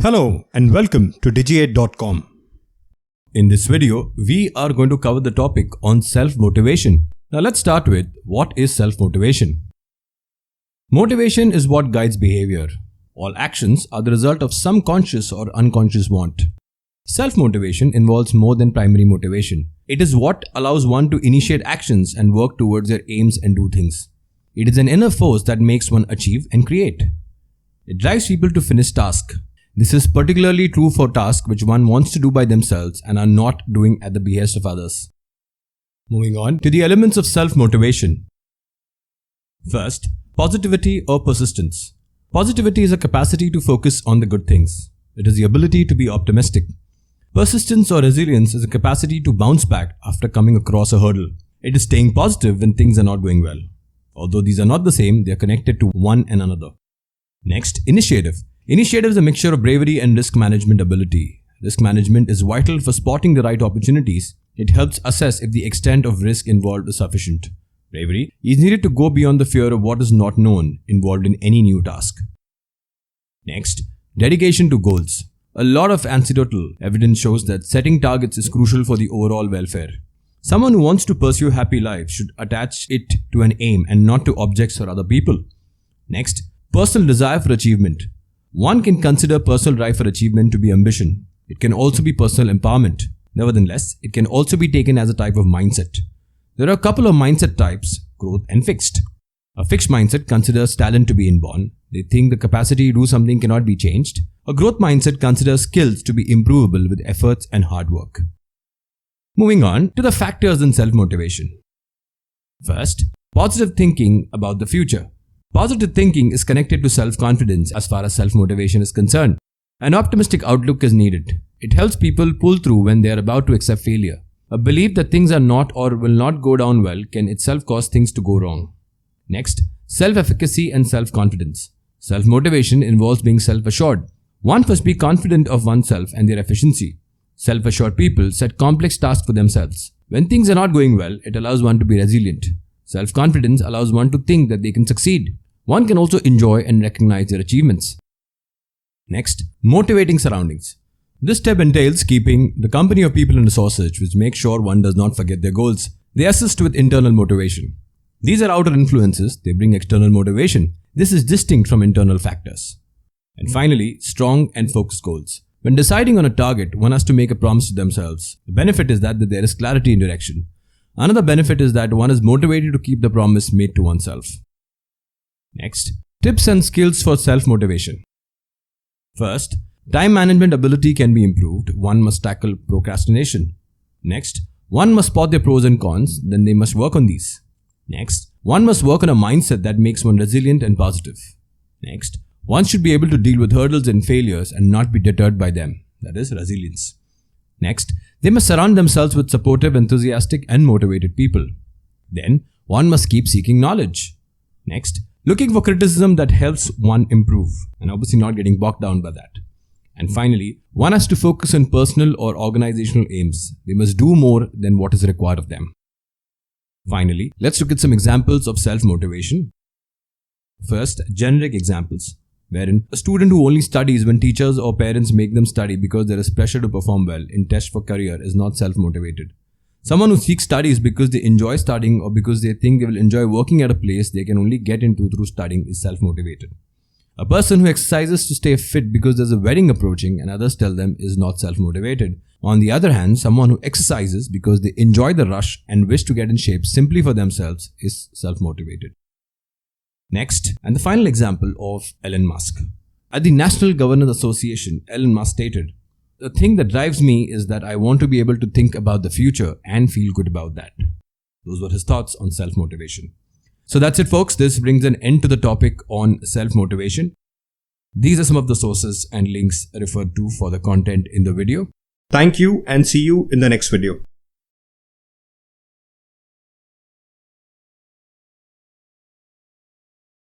Hello and welcome to digi8.com. In this video, we are going to cover the topic on self-motivation. Now let's start with what is self-motivation. Motivation is what guides behavior. All actions are the result of some conscious or unconscious want. Self-motivation involves more than primary motivation. It is what allows one to initiate actions and work towards their aims and do things. It is an inner force that makes one achieve and create. It drives people to finish tasks. This is particularly true for tasks which one wants to do by themselves and are not doing at the behest of others. Moving on to the elements of self-motivation. First, positivity or persistence. Positivity is a capacity to focus on the good things. It is the ability to be optimistic. Persistence or resilience is a capacity to bounce back after coming across a hurdle. It is staying positive when things are not going well. Although these are not the same, they are connected to one and another. Next, initiative. Initiative is a mixture of bravery and risk management ability. Risk management is vital for spotting the right opportunities. It helps assess if the extent of risk involved is sufficient. Bravery is needed to go beyond the fear of what is not known involved in any new task. Next, dedication to goals. A lot of anecdotal evidence shows that setting targets is crucial for the overall welfare. Someone who wants to pursue a happy life should attach it to an aim and not to objects or other people. Next, personal desire for achievement. One can consider personal drive for achievement to be ambition. It can also be personal empowerment. Nevertheless, it can also be taken as a type of mindset. There are a couple of mindset types, growth and fixed. A fixed mindset considers talent to be inborn. They think the capacity to do something cannot be changed. A growth mindset considers skills to be improvable with efforts and hard work. Moving on to the factors in self-motivation. First, positive thinking about the future. Positive thinking is connected to self-confidence as far as self-motivation is concerned. An optimistic outlook is needed. It helps people pull through when they are about to accept failure. A belief that things are not or will not go down well can itself cause things to go wrong. Next, self-efficacy and self-confidence. Self-motivation involves being self-assured. One must be confident of oneself and their efficiency. Self-assured people set complex tasks for themselves. When things are not going well, it allows one to be resilient. Self-confidence allows one to think that they can succeed. One can also enjoy and recognize their achievements. Next, motivating surroundings. This step entails keeping the company of people and resources which make sure one does not forget their goals. They assist with internal motivation. These are outer influences, they bring external motivation. This is distinct from internal factors. And finally, strong and focused goals. When deciding on a target, one has to make a promise to themselves. The benefit is that there is clarity in direction. Another benefit is that one is motivated to keep the promise made to oneself. Next, tips and skills for self-motivation. First, time management ability can be improved. One must tackle procrastination. Next, one must spot their pros and cons, then they must work on these. Next, one must work on a mindset that makes one resilient and positive. Next, one should be able to deal with hurdles and failures and not be deterred by them. That is resilience. Next, they must surround themselves with supportive, enthusiastic and motivated people. Then, one must keep seeking knowledge. Next, looking for criticism that helps one improve and obviously not getting bogged down by that. And finally, one has to focus on personal or organizational aims. They must do more than what is required of them. Finally, let's look at some examples of self-motivation. First, generic examples, wherein a student who only studies when teachers or parents make them study because there is pressure to perform well in tests for career is not self-motivated. Someone who seeks studies because they enjoy studying or because they think they will enjoy working at a place they can only get into through studying is self-motivated. A person who exercises to stay fit because there's a wedding approaching and others tell them is not self-motivated. On the other hand, someone who exercises because they enjoy the rush and wish to get in shape simply for themselves is self-motivated. Next, and the final example of Elon Musk. At the National Governors Association, Elon Musk stated, "The thing that drives me is that I want to be able to think about the future and feel good about that." Those were his thoughts on self-motivation. So that's it, folks. This brings an end to the topic on self-motivation. These are some of the sources and links referred to for the content in the video. Thank you and see you in the next video.